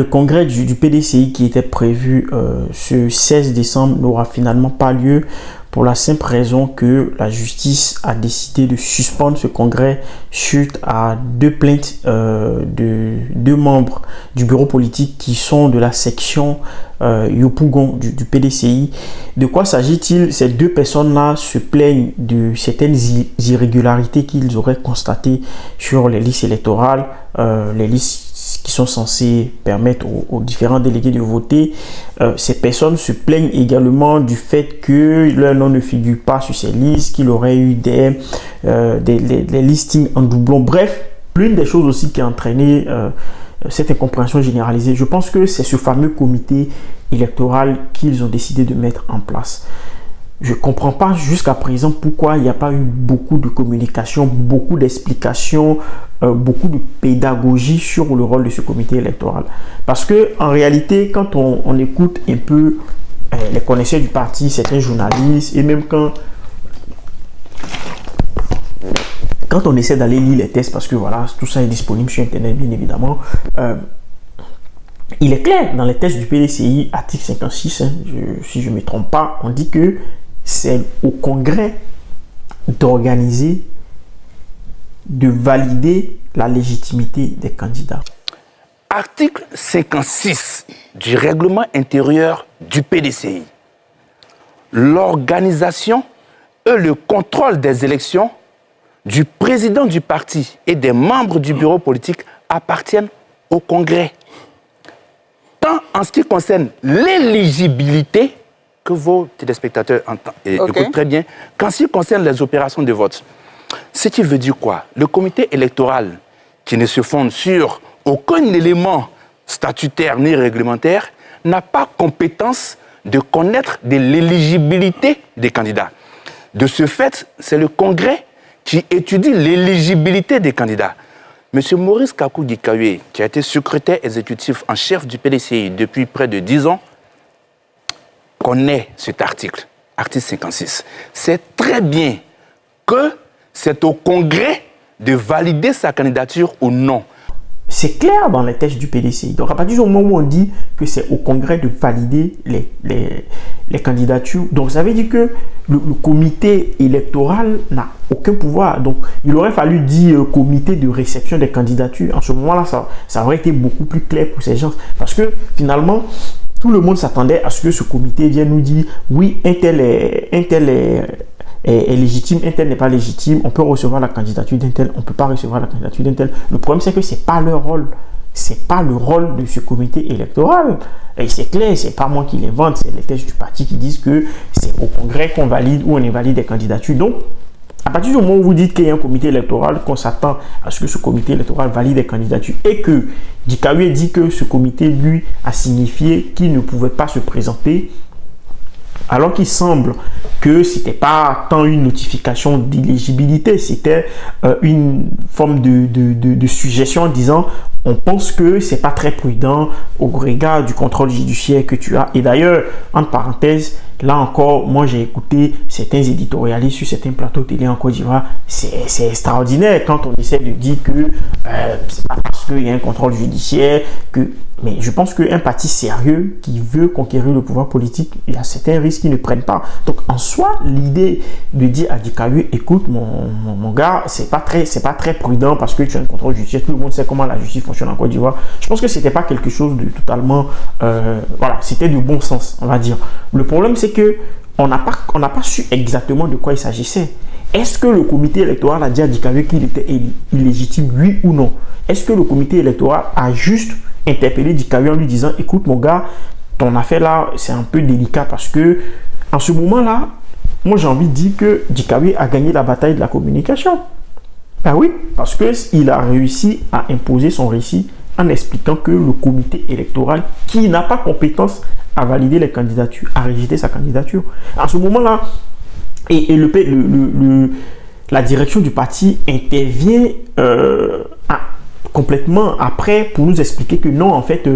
Le congrès du PDCI qui était prévu ce 16 décembre n'aura finalement pas lieu pour la simple raison que la justice a décidé de suspendre ce congrès suite à deux plaintes de deux membres du bureau politique qui sont de la section Yopougon du PDCI. De quoi s'agit-il? Ces deux personnes-là se plaignent de certaines irrégularités qu'ils auraient constatées sur les listes électorales, les listes qui sont censés permettre aux différents délégués de voter. Ces personnes se plaignent également du fait que leur nom ne figure pas sur ces listes, qu'il aurait eu des listings en doublon. Bref, l'une des choses aussi qui a entraîné cette incompréhension généralisée, je pense que c'est ce fameux comité électoral qu'ils ont décidé de mettre en place. Je ne comprends pas jusqu'à présent pourquoi il n'y a pas eu beaucoup de communication, beaucoup d'explications, beaucoup de pédagogie sur le rôle de ce comité électoral. Parce que en réalité, quand on écoute un peu les connaisseurs du parti, certains journalistes, et même quand on essaie d'aller lire les tests, parce que voilà, tout ça est disponible sur Internet, bien évidemment, il est clair, dans les tests du PDCI, article 56, si je ne me trompe pas, on dit que c'est au Congrès d'organiser, de valider la légitimité des candidats. Article 56 du règlement intérieur du PDCI. L'organisation et le contrôle des élections du président du parti et des membres du bureau politique appartiennent au Congrès. Tant en ce qui concerne l'éligibilité, que vos téléspectateurs écoutent très bien, qu'en ce qui concerne les opérations de vote. Ce qui veut dire quoi? Le comité électoral, qui ne se fonde sur aucun élément statutaire ni réglementaire, n'a pas compétence de connaître de l'éligibilité des candidats. De ce fait, c'est le Congrès qui étudie l'éligibilité des candidats. M. Maurice Kakou Gikawe, qui a été secrétaire exécutif en chef du PDCI depuis près de 10 ans, connaît cet article, article 56. C'est très bien que c'est au Congrès de valider sa candidature ou non. C'est clair dans les textes du PDCI. Donc à partir du moment où on dit que c'est au Congrès de valider les candidatures, donc ça veut dire que le comité électoral n'a aucun pouvoir. Donc il aurait fallu dire comité de réception des candidatures. En ce moment-là, ça aurait été beaucoup plus clair pour ces gens. Parce que finalement, tout le monde s'attendait à ce que ce comité vienne nous dire oui, un tel est légitime, un tel n'est pas légitime, on peut recevoir la candidature d'un tel, on ne peut pas recevoir la candidature d'un tel. Le problème, c'est que ce n'est pas leur rôle. Ce n'est pas le rôle de ce comité électoral. Et c'est clair, ce n'est pas moi qui l'invente, c'est les textes du parti qui disent que c'est au Congrès qu'on valide ou on invalide des candidatures. Donc, à partir du moment où vous dites qu'il y a un comité électoral, qu'on s'attend à ce que ce comité électoral valide des candidatures et que Gikawe dit que ce comité, lui, a signifié qu'il ne pouvait pas se présenter, alors qu'il semble que ce n'était pas tant une notification d'éligibilité, c'était une forme de suggestion en disant on pense que c'est pas très prudent au regard du contrôle judiciaire que tu as. Et d'ailleurs, entre parenthèses, là encore, moi j'ai écouté certains éditorialistes sur certains plateaux télé en Côte d'Ivoire. C'est extraordinaire quand on essaie de dire que c'est pas parce qu'il y a un contrôle judiciaire que... Mais je pense qu'un parti sérieux qui veut conquérir le pouvoir politique, il y a certains risques qu'ils ne prennent pas. Donc en soi, l'idée de dire à Gikawe, écoute mon gars, c'est pas très prudent parce que tu as un contrôle judiciaire, tout le monde sait comment la justice fonctionne en Côte d'Ivoire. Je pense que c'était pas quelque chose de totalement... voilà, c'était du bon sens, on va dire. Le problème, c'est que on n'a pas su exactement de quoi il s'agissait. Est-ce que le comité électoral a dit à Gikawe qu'il était illégitime, oui ou non? Est-ce que le comité électoral a juste interpellé Gikawe en lui disant écoute mon gars, ton affaire là c'est un peu délicat parce que en ce moment là, moi j'ai envie de dire que Gikawe a gagné la bataille de la communication. Ben oui, parce qu'il a réussi à imposer son récit en expliquant que le comité électoral qui n'a pas compétence à valider les candidatures, a rejeté sa candidature. En ce moment là, et la direction du parti intervient complètement après pour nous expliquer que non, en fait,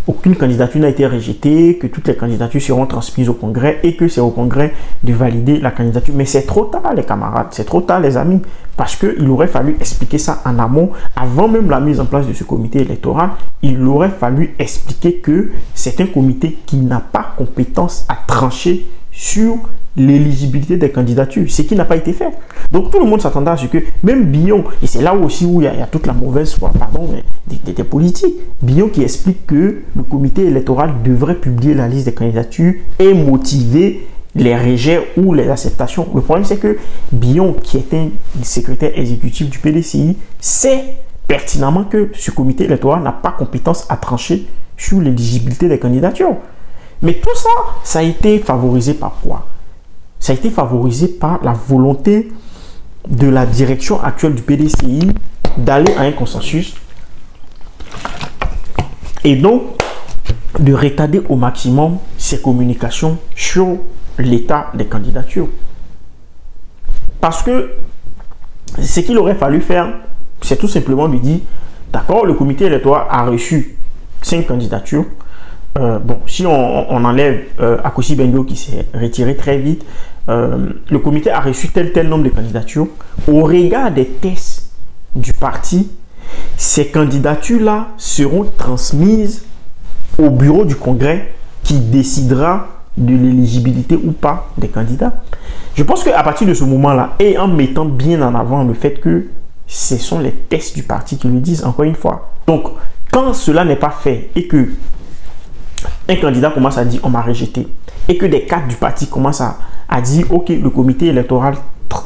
aucune candidature n'a été rejetée, que toutes les candidatures seront transmises au Congrès et que c'est au Congrès de valider la candidature. Mais c'est trop tard, les camarades, c'est trop tard, les amis, parce qu'il aurait fallu expliquer ça en amont, avant même la mise en place de ce comité électoral. Il aurait fallu expliquer que c'est un comité qui n'a pas compétence à trancher sur l'éligibilité des candidatures, ce qui n'a pas été fait. Donc tout le monde s'attendait à ce que même Billon, et c'est là aussi où il y a toute la mauvaise foi, pardon, des politiques, Billon qui explique que le comité électoral devrait publier la liste des candidatures et motiver les rejets ou les acceptations. Le problème c'est que Billon, qui est un secrétaire exécutif du PDCI, sait pertinemment que ce comité électoral n'a pas compétence à trancher sur l'éligibilité des candidatures. Mais tout ça, ça a été favorisé par quoi? Ça a été favorisé par la volonté de la direction actuelle du PDCI d'aller à un consensus et donc de retarder au maximum ses communications sur l'état des candidatures. Parce que ce qu'il aurait fallu faire, c'est tout simplement lui dire, d'accord, le comité électoral a reçu 5 candidatures. Bon, si on enlève Akosi Bengo qui s'est retiré très vite, le comité a reçu tel nombre de candidatures. Au regard des tests du parti, ces candidatures-là seront transmises au bureau du Congrès qui décidera de l'éligibilité ou pas des candidats. Je pense qu'à partir de ce moment-là, et en mettant bien en avant le fait que ce sont les tests du parti qui le disent, encore une fois. Donc, quand cela n'est pas fait et que un candidat commence à dire on m'a rejeté et que des cadres du parti commencent à dire ok, le comité électoral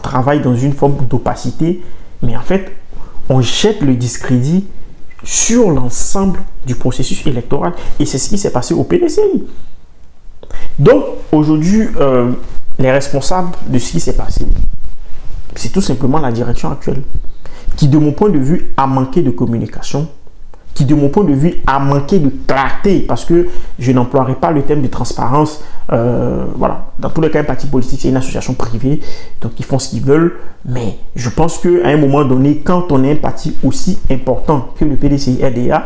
travaille dans une forme d'opacité, mais en fait on jette le discrédit sur l'ensemble du processus électoral et c'est ce qui s'est passé au PDCI. Donc aujourd'hui les responsables de ce qui s'est passé, c'est tout simplement la direction actuelle qui de mon point de vue a manqué de communication, qui de mon point de vue a manqué de clarté, parce que je n'emploierai pas le thème de transparence. Voilà, dans tous les cas, un parti politique, c'est une association privée, donc ils font ce qu'ils veulent, mais je pense qu'à un moment donné, quand on est un parti aussi important que le PDCI-RDA,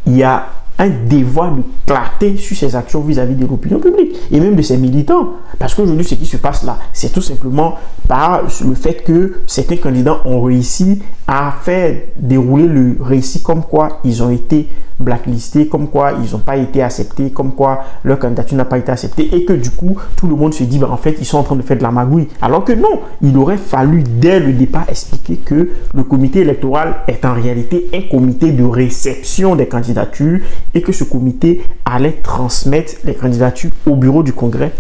il y a un devoir de clarté sur ses actions vis-à-vis de l'opinion publique et même de ses militants. Parce qu'aujourd'hui, ce qui se passe là, c'est tout simplement par le fait que certains candidats ont réussi à faire dérouler le récit comme quoi ils ont été blacklistés, comme quoi ils n'ont pas été acceptés, comme quoi leur candidature n'a pas été acceptée et que du coup, tout le monde se dit, ben, en fait, ils sont en train de faire de la magouille. Alors que non, il aurait fallu dès le départ expliquer que le comité électoral est en réalité un comité de réception des candidatures et que ce comité allait transmettre les candidatures au bureau du Congrès.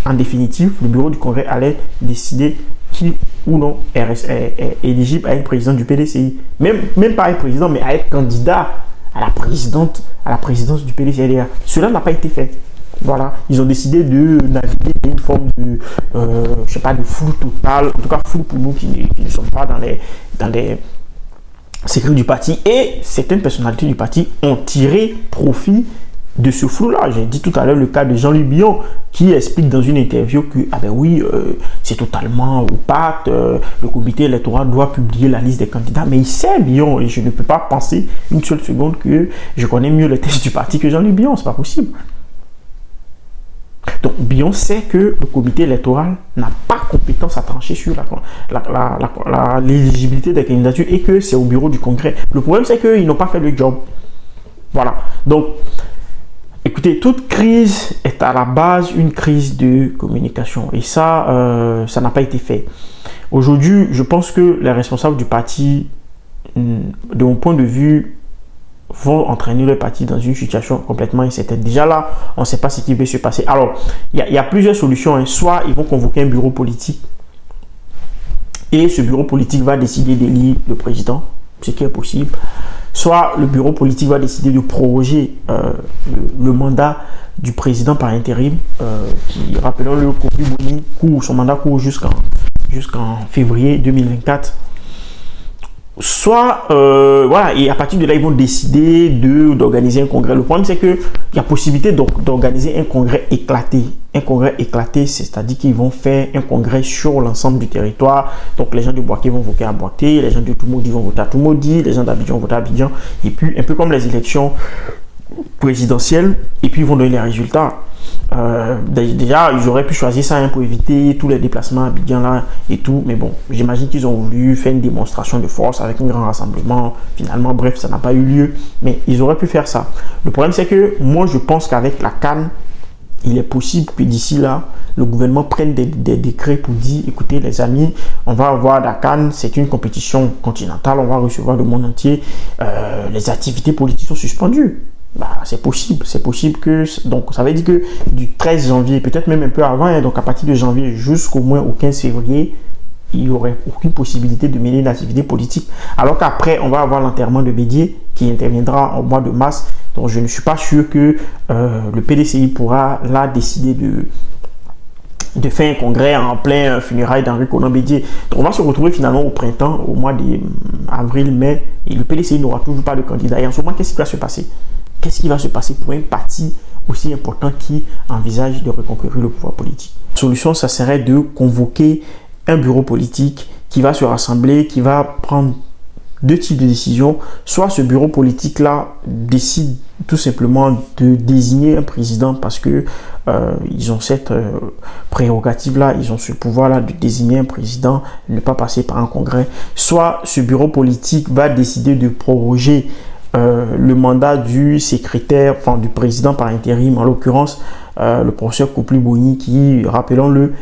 En définitive, le bureau du Congrès allait décider qui ou non est éligible à être président du PDCI. Même pas être président, mais à être candidat à la présidence du PDCI. Cela n'a pas été fait. Voilà, ils ont décidé de naviguer une forme de, je sais pas, de flou total, en tout cas flou pour nous qui ne sommes pas dans les secrets du parti, et certaines personnalités du parti ont tiré profit de ce flou-là. J'ai dit tout à l'heure le cas de Jean-Louis Billon qui explique dans une interview que ah ben oui, c'est totalement opaque, le comité électoral doit publier la liste des candidats, mais il sait Billon, et je ne peux pas penser une seule seconde que je connais mieux les textes du parti que Jean-Louis Billon, c'est pas possible. Donc Billon sait que le comité électoral n'a pas compétence à trancher sur l'éligibilité des candidatures et que c'est au bureau du Congrès. Le problème c'est qu'ils n'ont pas fait le job. Voilà. Donc écoutez, toute crise est à la base une crise de communication et ça, ça n'a pas été fait. Aujourd'hui, je pense que les responsables du parti, de mon point de vue, vont entraîner le parti dans une situation complètement incertaine. Déjà là, on ne sait pas ce qui va se passer. Alors, il y a plusieurs solutions. Hein. Soit ils vont convoquer un bureau politique et ce bureau politique va décider d'élire le président, ce qui est possible. Soit le bureau politique va décider de proroger le mandat du président par intérim, qui, rappelons-le, son mandat court jusqu'en février 2024. soit, voilà, et à partir de là, ils vont décider d'organiser un congrès. Le problème, c'est qu'il y a possibilité d'organiser un congrès éclaté. Un congrès éclaté, c'est-à-dire qu'ils vont faire un congrès sur l'ensemble du territoire. Donc, les gens de Boaké vont voter à Boaké, les gens de Toumoudi vont voter à Toumoudi, les gens d'Abidjan vont voter à Abidjan. Et puis, un peu comme les élections présidentielles, et puis ils vont donner les résultats. Déjà, ils auraient pu choisir ça pour éviter tous les déplacements à Abidjan là et tout, mais bon, j'imagine qu'ils ont voulu faire une démonstration de force avec un grand rassemblement. Finalement, bref, ça n'a pas eu lieu, mais ils auraient pu faire ça. Le problème, c'est que moi, je pense qu'avec la CAN, il est possible que d'ici là, le gouvernement prenne des décrets pour dire, écoutez les amis, on va avoir la CAN, c'est une compétition continentale, on va recevoir le monde entier, les activités politiques sont suspendues. Bah, c'est possible que, donc ça veut dire que du 13 janvier, peut-être même un peu avant, hein, donc à partir de janvier jusqu'au moins au 15 février, il n'y aurait aucune possibilité de mener une activité politique. Alors qu'après, on va avoir l'enterrement de Bédié qui interviendra au mois de mars. Donc je ne suis pas sûr que le PDCI pourra là décider de faire un congrès en plein funérailles d'Henri Konan Bédié. Donc on va se retrouver finalement au printemps, au mois d'avril, mai, et le PDCI n'aura toujours pas de candidat. Et en ce moment, qu'est-ce qui va se passer? Qu'est-ce qui va se passer pour un parti aussi important qui envisage de reconquérir le pouvoir politique? La solution, ça serait de convoquer un bureau politique qui va se rassembler, qui va prendre deux types de décisions. Soit ce bureau politique-là décide tout simplement de désigner un président parce que ils ont cette prérogative-là, ils ont ce pouvoir-là de désigner un président, ne pas passer par un congrès. Soit ce bureau politique va décider de proroger le mandat du secrétaire, enfin du président par intérim, en l'occurrence le professeur Koupli-Boni qui, rappelons-le,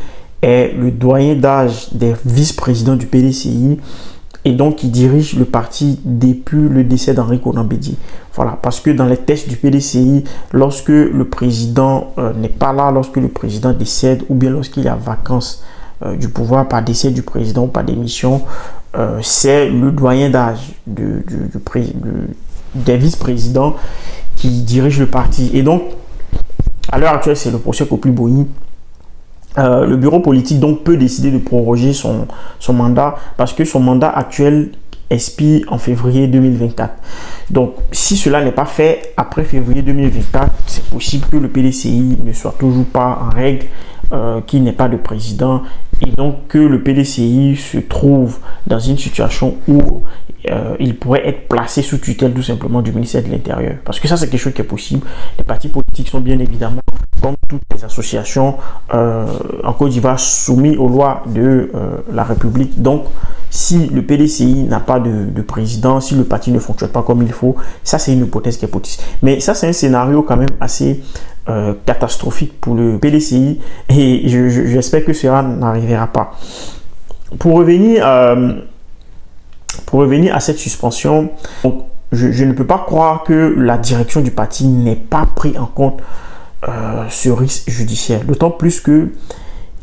est le doyen d'âge des vice-présidents du PDCI et donc qui dirige le parti depuis le décès d'Henri Konan Bédié. Voilà, parce que dans les tests du PDCI, lorsque le président n'est pas là, lorsque le président décède ou bien lorsqu'il y a vacance du pouvoir par décès du président ou par démission, c'est le doyen d'âge des vice-présidents qui dirigent le parti. Et donc, à l'heure actuelle, c'est le professeur Koupli-Boni. Le bureau politique donc peut décider de proroger son mandat parce que son mandat actuel expire en février 2024. Donc, si cela n'est pas fait après février 2024, c'est possible que le PDCI ne soit toujours pas en règle, qu'il n'ait pas de président et donc que le PDCI se trouve dans une situation où il pourrait être placé sous tutelle tout simplement du ministère de l'Intérieur. Parce que ça, c'est quelque chose qui est possible. Les partis politiques sont bien évidemment, comme toutes les associations en Côte d'Ivoire, soumis aux lois de la République. Donc, si le PDCI n'a pas de président, si le parti ne fonctionne pas comme il faut, ça, c'est une hypothèse qui est possible. Mais ça, c'est un scénario quand même assez catastrophique pour le PDCI et j'espère que cela n'arrivera pas. Pour revenir à cette suspension, donc, je ne peux pas croire que la direction du parti n'ait pas pris en compte ce risque judiciaire. D'autant plus que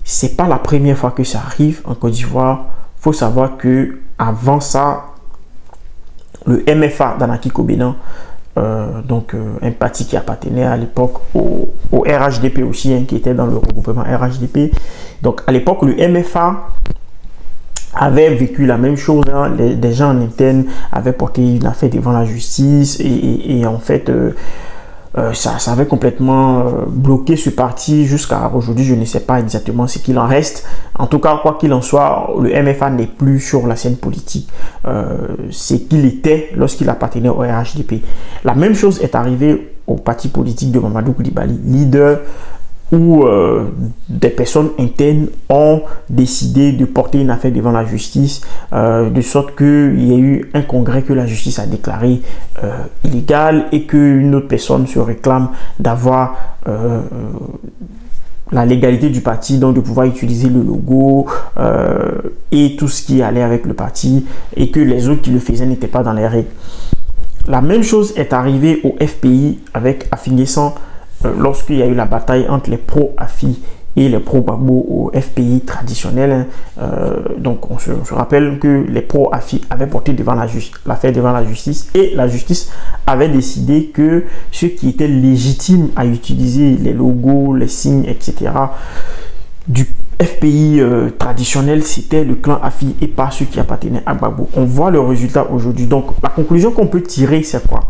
c'est pas la première fois que ça arrive en Côte d'Ivoire. Il faut savoir que avant ça, le MFA d'Anaki Kobenan, donc un parti qui appartenait à l'époque au RHDP aussi, hein, qui était dans le regroupement RHDP. Donc à l'époque, le MFA avait vécu la même chose, hein. Des gens en interne avaient porté une affaire devant la justice et en fait ça avait complètement bloqué ce parti jusqu'à aujourd'hui. Je ne sais pas exactement ce qu'il en reste. En tout cas, quoi qu'il en soit, le MFA n'est plus sur la scène politique. C'est qu'il était lorsqu'il appartenait au RHDP. La même chose est arrivée au parti politique de Mamadou Koulibaly, leader où des personnes internes ont décidé de porter une affaire devant la justice, de sorte qu'il y a eu un congrès que la justice a déclaré illégal et qu'une autre personne se réclame d'avoir la légalité du parti, donc de pouvoir utiliser le logo et tout ce qui allait avec le parti, et que les autres qui le faisaient n'étaient pas dans les règles. La même chose est arrivée au FPI avec Affi-N'Guessan, lorsqu'il y a eu la bataille entre les pro-Affi et les pro-Gbagbo au FPI traditionnel. Donc on se rappelle que les pro-Affi avaient porté l'affaire devant la justice et la justice avait décidé que ceux qui étaient légitimes à utiliser les logos, les signes, etc., du FPI traditionnel, c'était le clan Afi et pas ceux qui appartenaient à Gbagbo. On voit le résultat aujourd'hui. Donc, la conclusion qu'on peut tirer, c'est quoi?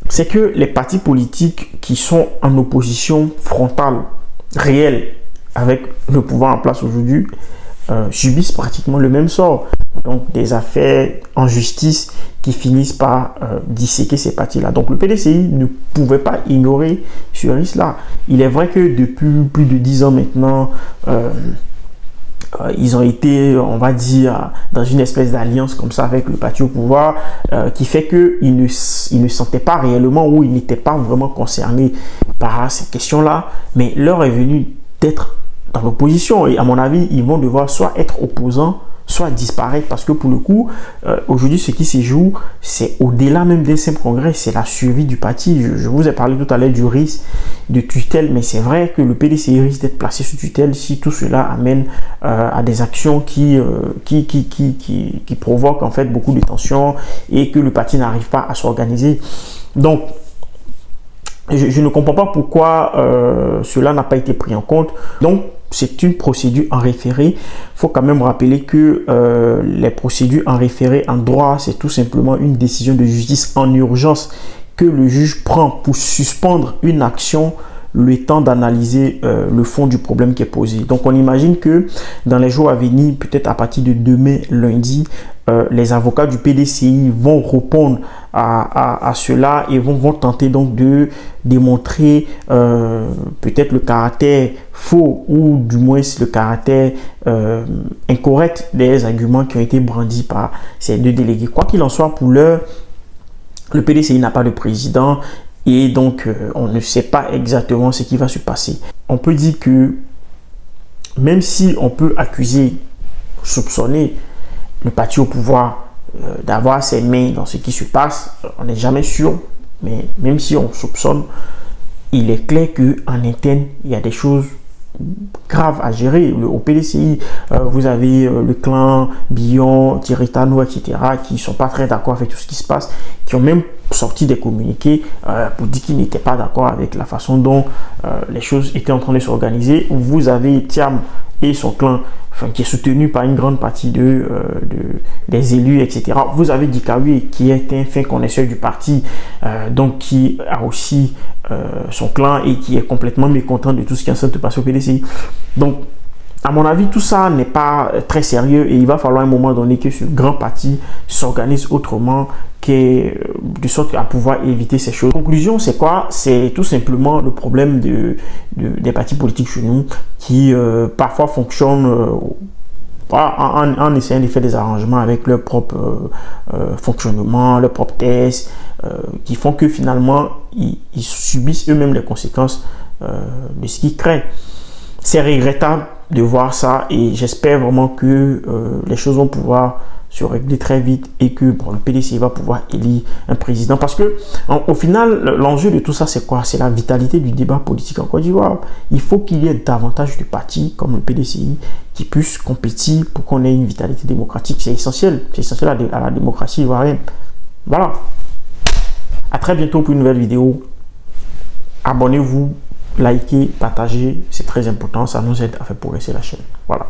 C'est que les partis politiques qui sont en opposition frontale, réelle, avec le pouvoir en place aujourd'hui, subissent pratiquement le même sort. Donc, des affaires en justice qui finissent par disséquer ces partis-là. Donc, le PDCI ne pouvait pas ignorer ce risque-là. Il est vrai que depuis plus de 10 ans maintenant, ils ont été, on va dire, dans une espèce d'alliance comme ça avec le parti au pouvoir, qui fait qu'ils ne sentaient pas réellement ou ils n'étaient pas vraiment concernés par ces questions-là. Mais l'heure est venue d'être dans l'opposition. Et à mon avis, ils vont devoir soit être opposants, soit disparaître, parce que pour le coup, aujourd'hui, ce qui se joue, c'est au-delà même d'un simple congrès, c'est la survie du parti. Je vous ai parlé tout à l'heure du risque de tutelle, mais c'est vrai que le PDCI risque d'être placé sous tutelle si tout cela amène à des actions qui provoquent en fait beaucoup de tensions et que le parti n'arrive pas à s'organiser. Donc, je ne comprends pas pourquoi cela n'a pas été pris en compte. Donc, c'est une procédure en référé. Il faut quand même rappeler que les procédures en référé en droit, c'est tout simplement une décision de justice en urgence que le juge prend pour suspendre une action le temps d'analyser le fond du problème qui est posé. Donc, on imagine que dans les jours à venir, peut-être à partir de demain, lundi, les avocats du PDCI vont répondre à cela et vont tenter donc de démontrer peut-être le caractère faux ou du moins le caractère incorrect des arguments qui ont été brandis par ces deux délégués. Quoi qu'il en soit, pour l'heure, le PDCI n'a pas de président et donc on ne sait pas exactement ce qui va se passer. On peut dire que même si on peut accuser, soupçonner le parti au pouvoir d'avoir ses mains dans ce qui se passe, on n'est jamais sûr, mais même si on soupçonne, il est clair qu'en interne, il y a des choses graves à gérer. Au PDCI, vous avez le clan Billon, Tiritano, etc., qui ne sont pas très d'accord avec tout ce qui se passe, qui ont même sorti des communiqués pour dire qu'ils n'étaient pas d'accord avec la façon dont les choses étaient en train de s'organiser. Vous avez Thiam et son clan, qui est soutenu par une grande partie des élus, etc. Vous avez Dikawi, qui est un fin connaisseur du parti, donc qui a aussi son clan et qui est complètement mécontent de tout ce qui est en train de passer au PDCI. Donc, à mon avis, tout ça n'est pas très sérieux et il va falloir à un moment donné que ce grand parti s'organise autrement, de sorte à pouvoir éviter ces choses. Conclusion, c'est quoi? C'est tout simplement le problème des partis politiques chez nous qui parfois fonctionnent en essayant de faire des arrangements avec leur propre fonctionnement, leur propre thèse, qui font que finalement, ils subissent eux-mêmes les conséquences de ce qu'ils créent. C'est regrettable de voir ça et j'espère vraiment que les choses vont pouvoir se régler très vite et que le PDCI va pouvoir élire un président. Parce que au final, l'enjeu de tout ça, c'est quoi? C'est la vitalité du débat politique en Côte d'Ivoire. Il faut qu'il y ait davantage de partis comme le PDCI qui puissent compétir pour qu'on ait une vitalité démocratique. C'est essentiel. C'est essentiel à la démocratie ivoirienne. Voilà. À très bientôt pour une nouvelle vidéo. Abonnez-vous, likez, partagez. C'est très important. Ça nous aide à faire progresser la chaîne. Voilà.